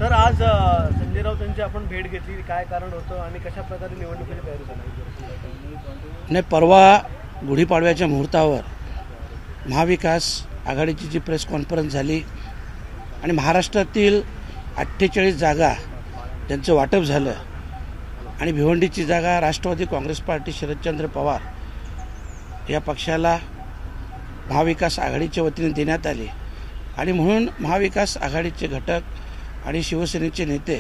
Sir, आज संजय राऊत यांची आपण भेट घेतली, काय कारण होतं आणि कशा प्रकारे निवडणुकीची तयारी झाली? नाही, परवा गुढीपाडव्याच्या मुहूर्तावर महाविकास आघाडीची जी प्रेस कॉन्फरन्स झाली आणि महाराष्ट्रातील 48 जागा त्यांचं वाटप झालं आणि भिवंडीची जागा राष्ट्रवादी काँग्रेस पार्टी शरदचंद्र पवार या पक्षाला महाविकास आघाडीच्या वतीने देण्यात आली आणि म्हणून महाविकास आघाडीचे घटक आणि शिवसेनेचे नेते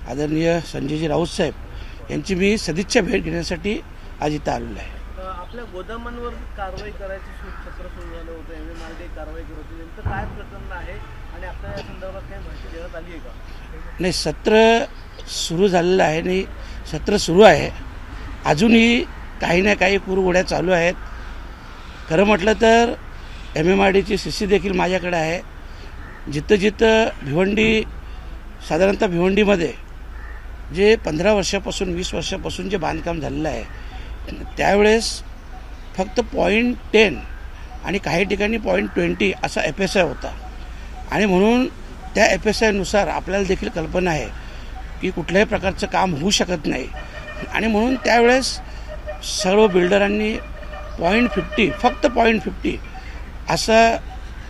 आदरणीय संजयजी राऊत साहेब यांची मी सदिच्छा भेट घेण्यासाठी आज इथं आलेलो आहे. आपल्या गोदामांवर कारवाई करायचं सत्र सुरू झालं होतं, MMRD कारवाई करत होती, नेमकं काय प्रकरण आहे आणि आपल्या या संदर्भात काही माहिती देण्यात आली आहे का? नाही, सत्र सुरू झालेलं आहे आणि सत्र सुरू आहे. अजूनही काही ना काही कुरघोड्या चालू आहेत. खरं म्हटलं तर MMRDची CC देखील माझ्याकडे आहे. जिथं जिथं भिवंडी, साधारणतः भिवंडीमध्ये जे 15 वर्षापासून 20 वर्षापासून जे बांधकाम झालेलं आहे त्यावेळेस फक्त 0.10 आणि काही ठिकाणी 0.20 असा FSI होता आणि म्हणून त्या FSI नुसार आपल्याला देखील कल्पना आहे की कुठल्याही प्रकारचं काम होऊ शकत नाही आणि म्हणून त्यावेळेस सर्व बिल्डरांनी 0.50 फक्त 0.50 असं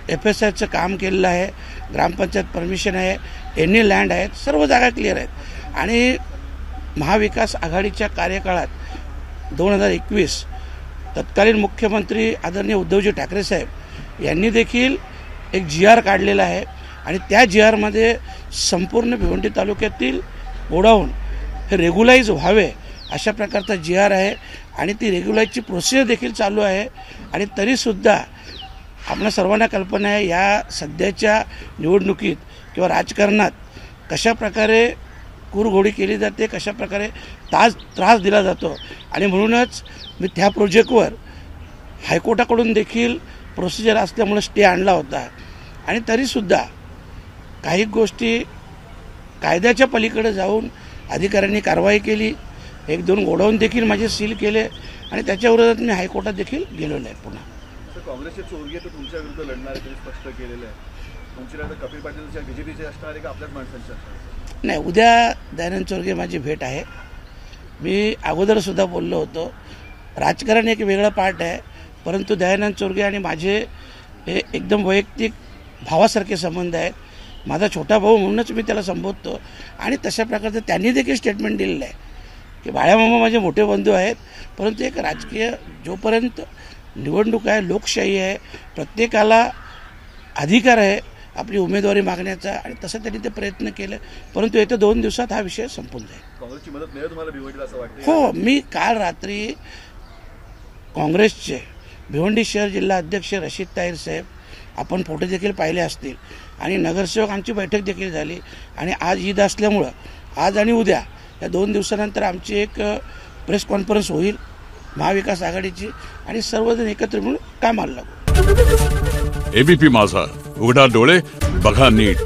FSIचं काम केलेलं आहे. ग्रामपंचायत परमिशन आहे, एनी लँड आहेत, सर्व जागा क्लिअर आहेत आणि महाविकास आघाडीच्या कार्यकाळात 2021 तत्कालीन मुख्यमंत्री आदरणीय उद्धवजी ठाकरे साहेब यांनी देखील एक GR काढलेला आहे आणि त्या GRमध्ये संपूर्ण भिवंडी तालुक्यातील गोडाऊन हे रेग्युलाइज व्हावे अशा प्रकारचा GR आहे आणि ती रेग्युलाइजची प्रोसिजर देखील चालू आहे. आणि तरीसुद्धा आपल्या सर्वांना कल्पना आहे या सध्याच्या निवडणुकीत किंवा राजकारणात कशा प्रकारे कुरघोडी केली जाते, कशा प्रकारे त्रास दिला जातो आणि म्हणूनच मी त्या प्रोजेक्टवर हायकोर्टाकडून देखील प्रोसिजर असल्यामुळे स्टे आणला होता आणि तरीसुद्धा काही गोष्टी कायद्याच्या पलीकडे जाऊन अधिकाऱ्यांनी कारवाई केली. 1-2 गोडाऊन देखील माझे सील केले आणि त्याच्या विरोधात मी हायकोर्टात देखील गेलेलो आहे. पुन्हा काँग्रेसचे चोरगे तर तुमच्या विरुद्ध लढणार आहे, स्पष्ट केलेलं आहे. तुमची लढत कपिल पाटीलच्या BJPचे असणार आहे का आपल्याच माणसांची असणार? नाही, उद्या दयानंद चोरगे माझी भेट आहे. मी अगोदरसुद्धा बोललो होतो, राजकारण एक वेगळं पार्ट आहे, परंतु दयानंद चोरगे आणि माझे हे एकदम वैयक्तिक भावासारखे संबंध आहेत. माझा छोटा भाऊ म्हणूनच मी त्याला संबोधतो आणि तशा प्रकारचं त्यांनी देखील स्टेटमेंट दिलेलं आहे की बाळामामा माझे मोठे बंधू आहेत, परंतु एक राजकीय जोपर्यंत निवडणूक आहे, लोकशाही आहे, प्रत्येकाला अधिकार आहे आपली उमेदवारी मागण्याचा आणि तसं त्यांनी ते प्रयत्न केले, परंतु येत्या 2 दिवसात हा विषय संपून जाईल. काँग्रेसची मदत मिळेल तुम्हाला भिवंडीला असं वाटतं? हो, मी काल रात्री काँग्रेसचे भिवंडी शहर जिल्हा अध्यक्ष रशीद ताहीर साहेब, आपण फोटो देखील पाहिले असतील, आणि नगरसेवकांची बैठक देखील झाली आणि आज ईद असल्यामुळं आज आणि उद्या या 2 दिवसानंतर आमची एक प्रेस कॉन्फरन्स होईल महाविकास आघाडीची आणि सर्वजण एकत्र मिळून कामाला लागू. ABP माझा, उघडा डोळे बघा नीट.